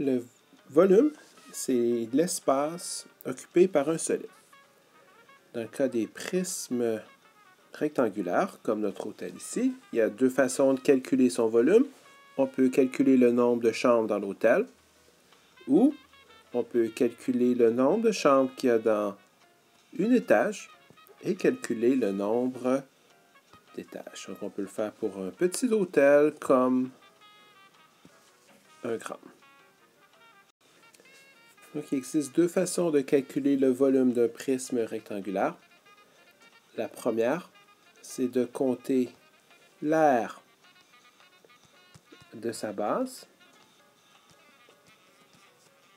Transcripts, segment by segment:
Le volume, c'est l'espace occupé par un solide. Dans le cas des prismes rectangulaires, comme notre hôtel ici, il y a deux façons de calculer son volume. On peut calculer le nombre de chambres dans l'hôtel, ou on peut calculer le nombre de chambres qu'il y a dans un étage et calculer le nombre d'étages. Donc, on peut le faire pour un petit hôtel comme un grand. Donc, il existe deux façons de calculer le volume d'un prisme rectangulaire. La première, c'est de compter l'aire de sa base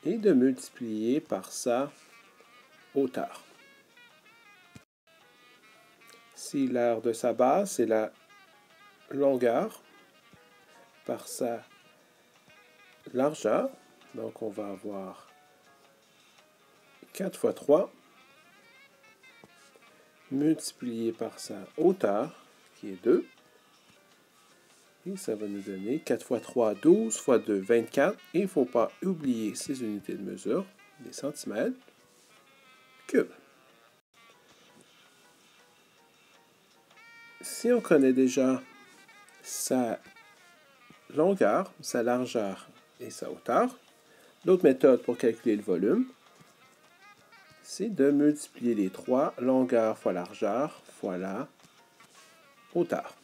et de multiplier par sa hauteur. Si l'aire de sa base, c'est la longueur par sa largeur, donc on va avoir 4 fois 3 multiplié par sa hauteur, qui est 2. Et ça va nous donner 4 fois 3, 12 fois 2, 24. Et il ne faut pas oublier ces unités de mesure, les centimètres cubes. Si on connaît déjà sa longueur, sa largeur et sa hauteur, l'autre méthode pour calculer le volume, c'est de multiplier les trois, longueur fois largeur fois la hauteur.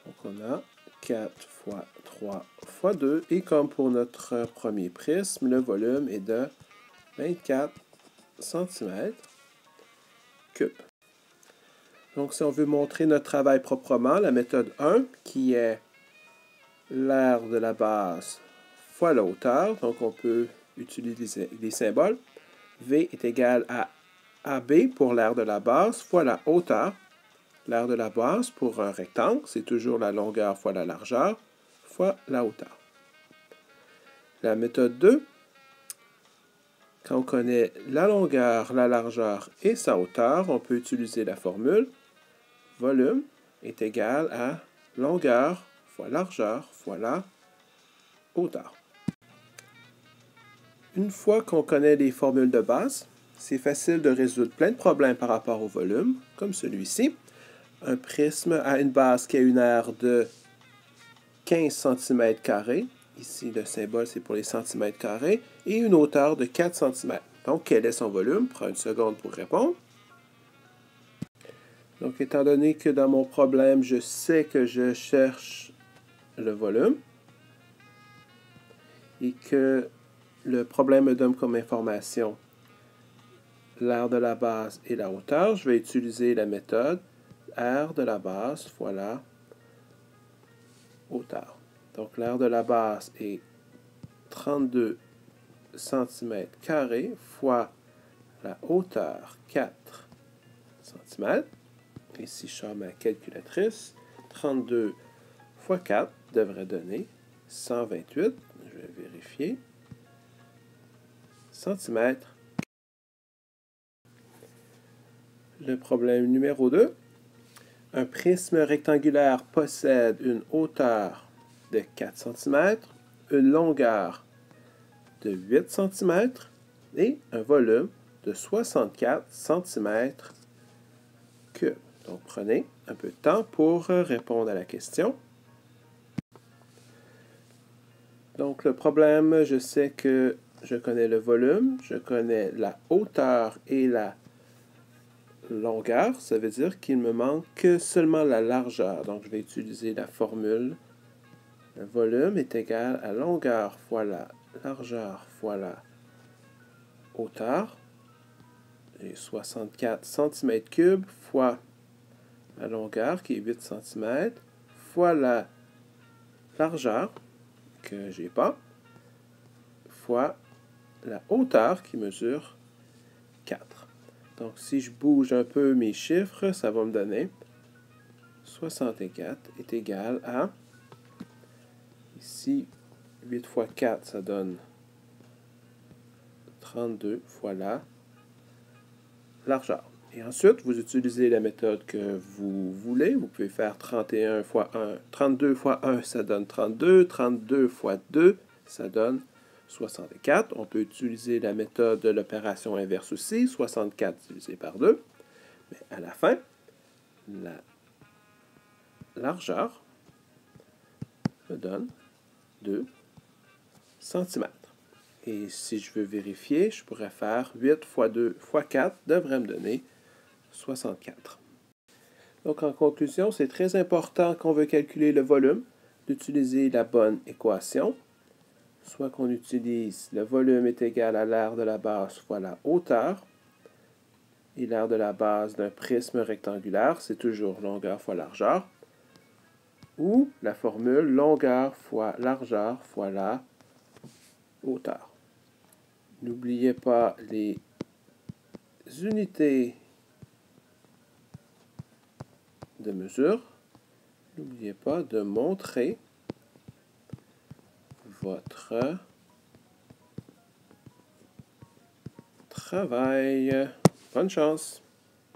Donc on a 4 fois 3 fois 2. Et comme pour notre premier prisme, le volume est de 24 cm3. Donc si on veut montrer notre travail proprement, la méthode 1, qui est l'aire de la base fois la hauteur, donc on peut utiliser les symboles. V est égal à AB pour l'aire de la base fois la hauteur. L'aire de la base pour un rectangle, c'est toujours la longueur fois la largeur fois la hauteur. La méthode 2, quand on connaît la longueur, la largeur et sa hauteur, on peut utiliser la formule volume est égal à longueur fois largeur fois la hauteur. Une fois qu'on connaît les formules de base, c'est facile de résoudre plein de problèmes par rapport au volume, comme celui-ci. Un prisme a une base qui a une aire de 15 cm². Ici, le symbole, c'est pour les centimètres carrés. Et une hauteur de 4 cm. Donc, quel est son volume? Prends une seconde pour répondre. Donc, étant donné que dans mon problème, je sais que je cherche le volume et que le problème me donne comme information l'aire de la base et la hauteur, je vais utiliser la méthode aire de la base fois la hauteur. Donc, l'aire de la base est 32 cm² fois la hauteur 4 cm. Ici, je sors ma calculatrice. 32 fois 4 devrait donner 128. Je vais vérifier. Centimètres. Le problème numéro 2. Un prisme rectangulaire possède une hauteur de 4 cm, une longueur de 8 cm et un volume de 64 cm3. Donc, prenez un peu de temps pour répondre à la question. Donc, le problème, je sais que je connais le volume, je connais la hauteur et la longueur. Ça veut dire qu'il me manque seulement la largeur. Donc, je vais utiliser la formule. Le volume est égal à longueur fois la largeur fois la hauteur. Et 64 cm3 fois la longueur qui est 8 cm fois la largeur que je n'ai pas fois la hauteur qui mesure 4. Donc, si je bouge un peu mes chiffres, ça va me donner 64 est égal à, ici, 8 fois 4, ça donne 32 fois la largeur. Et ensuite, vous utilisez la méthode que vous voulez. Vous pouvez faire 31 fois 1. 32 fois 1, ça donne 32. 32 fois 2, ça donne 64. On peut utiliser la méthode de l'opération inverse aussi, 64 divisé par 2. Mais à la fin, la largeur me donne 2 cm. Et si je veux vérifier, je pourrais faire 8 fois 2 fois 4 devrait me donner 64. Donc en conclusion, c'est très important quand on veut calculer le volume d'utiliser la bonne équation, soit qu'on utilise le volume est égal à l'aire de la base fois la hauteur, et l'aire de la base d'un prisme rectangulaire, c'est toujours longueur fois largeur, ou la formule longueur fois largeur fois la hauteur. N'oubliez pas les unités de mesure. N'oubliez pas de montrer votre travail. Bonne chance!